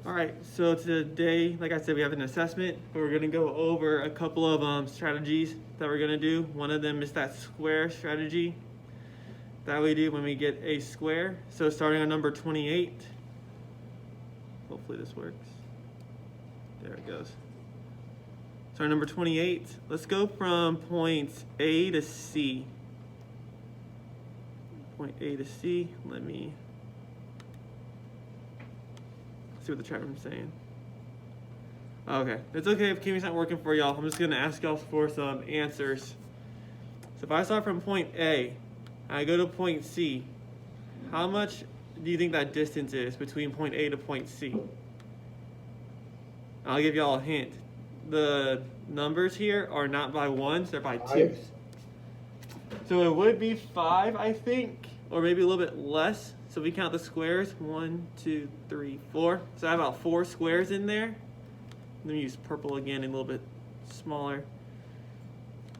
All right, so today, like I said, we have an assessment, but we're gonna go over a couple of strategies that we're gonna do. One of them is that square strategy that we do when we get a square. So starting on number 28, hopefully this works. There it goes. So number 28, let's go from point A to C. Point A to C, let me see what the chat room's saying. Okay, it's okay if Kimmy's not working for y'all. I'm just gonna ask y'all for some answers. So if I start from point A, and I go to point C, how much do you think that distance is between point A to point C? I'll give y'all a hint. The numbers here are not by ones, they're by twos. So it would be 5, I think, or maybe a little bit less. So if we count the squares, 1, 2, 3, 4. So I have about 4 squares in there. Let me use purple again, a little bit smaller.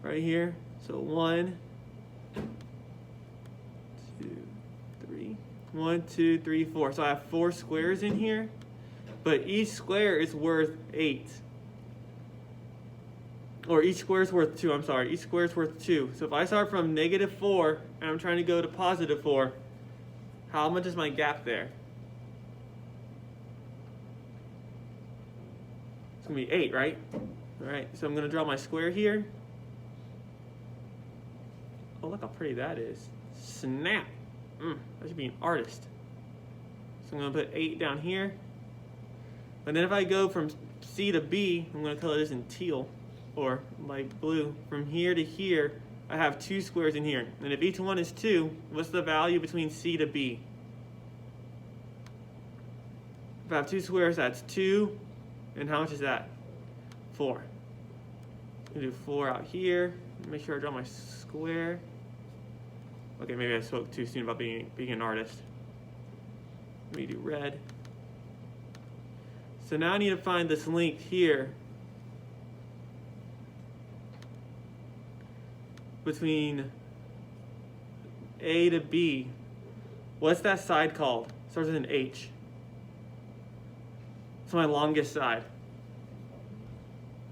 Right here. So 1, 2, 3. 1, 2, 3, 4. So I have 4 squares in here, but each square is worth 8. Or each square is worth 2, I'm sorry. Each square is worth 2. So if I start from -4 and I'm trying to go to +4, how much is my gap there? It's gonna be 8, right? All right, so I'm gonna draw my square here. Oh, look how pretty that is. Snap. I should be an artist. So I'm gonna put 8 down here. And then if I go from C to B, I'm gonna color this in teal or light blue. From here to here, I have 2 squares in here. And if each one is 2, what's the value between C to B? If I have 2 squares, that's 2. And how much is that? 4. I'm gonna do 4 out here. Make sure I draw my square. Okay, maybe I spoke too soon about being an artist. Let me do red. So now I need to find this length here between A to B. What's that side called? Starts with an H. It's my longest side.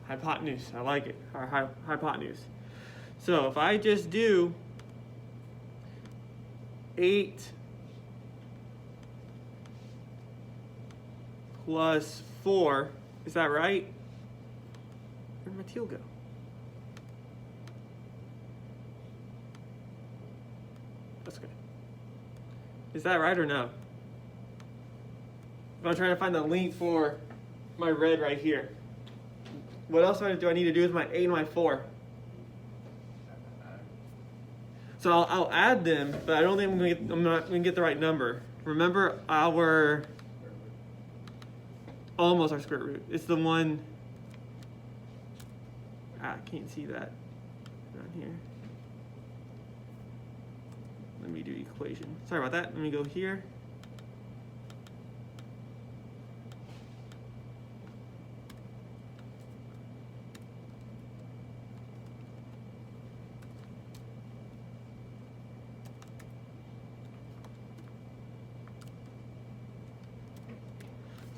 Hypotenuse, I like it. Hypotenuse. So if I just do 8 plus 4, is that right? Where'd my teal go? That's good. Is that right or no? If I'm trying to find the length for my red right here, what else do I need to do with my 8 and my 4? So I'll add them, but I don't think I'm not gonna get the right number. Remember our almost our square root. It's the one. I can't see that down here. Let me do equation. Sorry about that. Let me go here.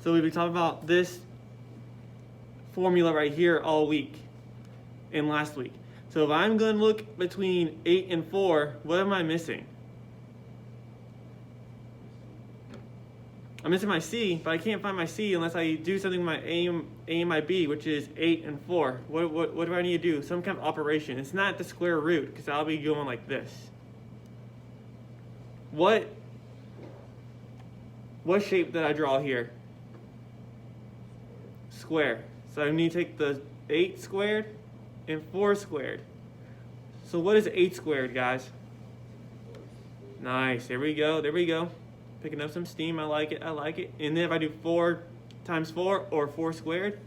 So we've been talking about this formula right here all week and last week. So if I'm going to look between 8 and 4, what am I missing? I'm missing my C, but I can't find my C unless I do something with my A and my B, which is 8 and 4. What do I need to do? Some kind of operation. It's not the square root, because I'll be going like this. What shape did I draw here? Square. So I need to take the 8 squared and 4 squared. So what is 8 squared, guys? Nice. There we go. There we go. Picking up some steam. I like it. I like it. And then if I do 4 times 4 or 4 squared,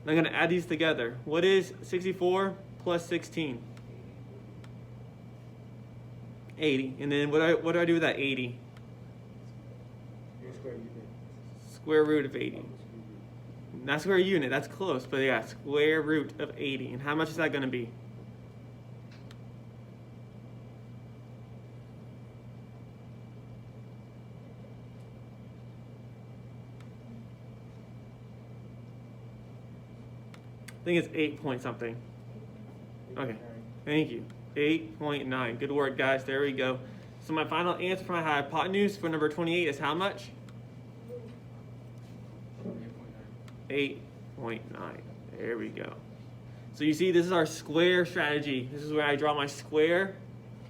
I'm going to add these together. What is 64 plus 16? 80. And then what do I do with that 80? Square root of 80. Not square unit, that's close, but yeah, square root of 80. And how much is that going to be? I think it's 8 point something. Okay, thank you. 8.9. Good work, guys. There we go. So my final answer for my hypotenuse for number 28 is how much? 8.9. There we go. So you see, this is our square strategy. This is where I draw my square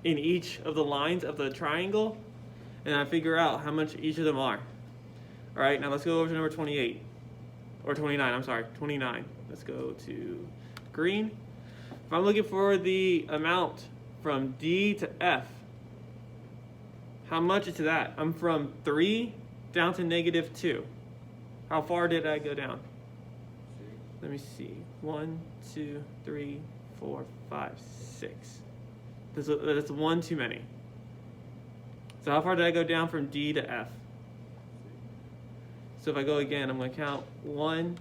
in each of the lines of the triangle, and I figure out how much each of them are. All right, now let's go over to number 28. Or 29, I'm sorry, 29. Let's go to green. If I'm looking for the amount from D to F, how much is that? I'm from 3 down to -2. How far did I go down? Let me see. 1, 2, 3, 4, 5, 6. That's one too many. So how far did I go down from D to F? So if I go again, I'm going to count 1,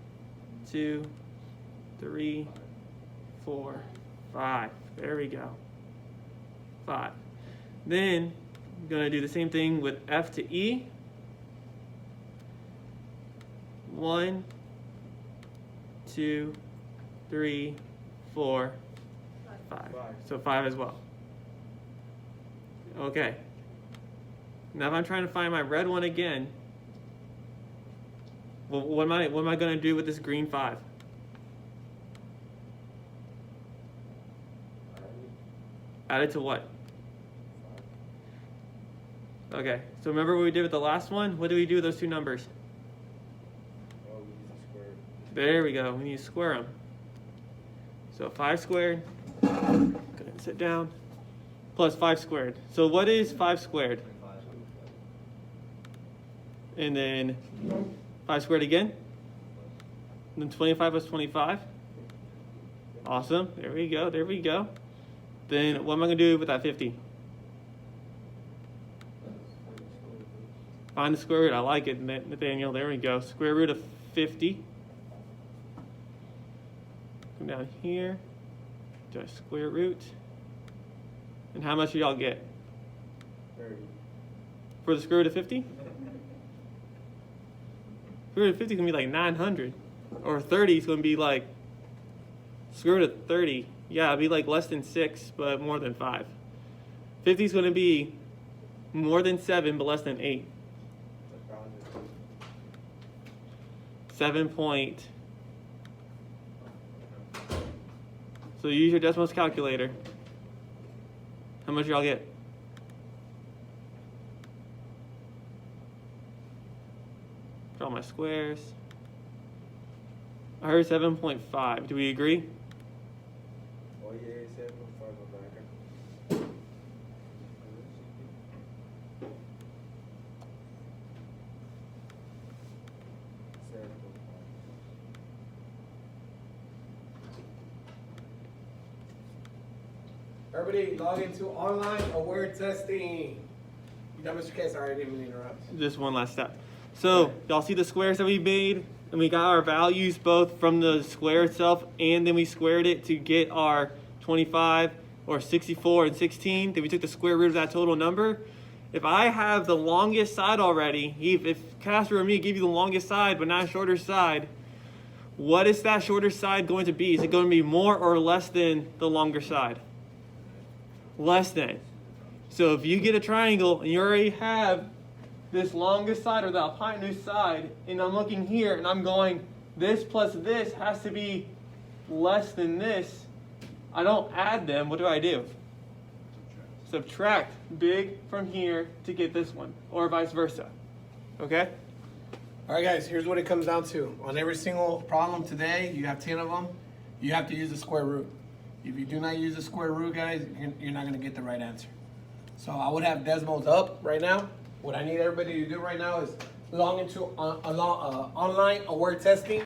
2, 3, 4, 5. There we go. 5. Then I'm going to do the same thing with F to E. 1, 2, 3, 4, 5. So 5 as well. Okay. Now if I'm trying to find my red one again, well, what am I going to do with this green 5? Add it to what? Okay, so remember what we did with the last one? What do we do with those two numbers? Oh, we need to square it. There we go, we need to square them. So 5 squared, go ahead and sit down, plus 5 squared. So what is 5 squared? And then 5 squared again? And then 25 plus 25? Awesome, there we go, there we go. Then what am I going to do with that 50? Find the square root. I like it, Nathaniel. There we go. Square root of 50. Come down here. Do a square root. And how much do y'all get? 30. For the square root of 50? Square root of 50 is going to be like 900. Or 30 is going to be like square root of 30. Yeah, it'll be like less than 6, but more than 5. 50 is going to be more than 7, but less than 8. 7 point. So use your decimals calculator. How much y'all get? Draw my squares. I heard 7.5. Do we agree? Oh yeah, 7.5 back. Everybody log into online aware testing. You done, Mr. K? Sorry, I didn't mean to interrupt. Just one last step. So y'all see the squares that we made? And we got our values both from the square itself, and then we squared it to get our 25 or 64 and 16. Then we took the square root of that total number. If I have the longest side already, if Casper or me give you the longest side but not a shorter side, what is that shorter side going to be? Is it going to be more or less than the longer side? Less than. So if you get a triangle and you already have this longest side or the hypotenuse side, and I'm looking here and I'm going, this plus this has to be less than this, I don't add them. What do? Subtract big from here to get this one, or vice versa. Okay? All right, guys, here's what it comes down to. On every single problem today, you have 10 of them, you have to use the square root. If you do not use the square root, guys, you're not going to get the right answer. So I would have decimals up right now. What I need everybody to do right now is log into online aware testing.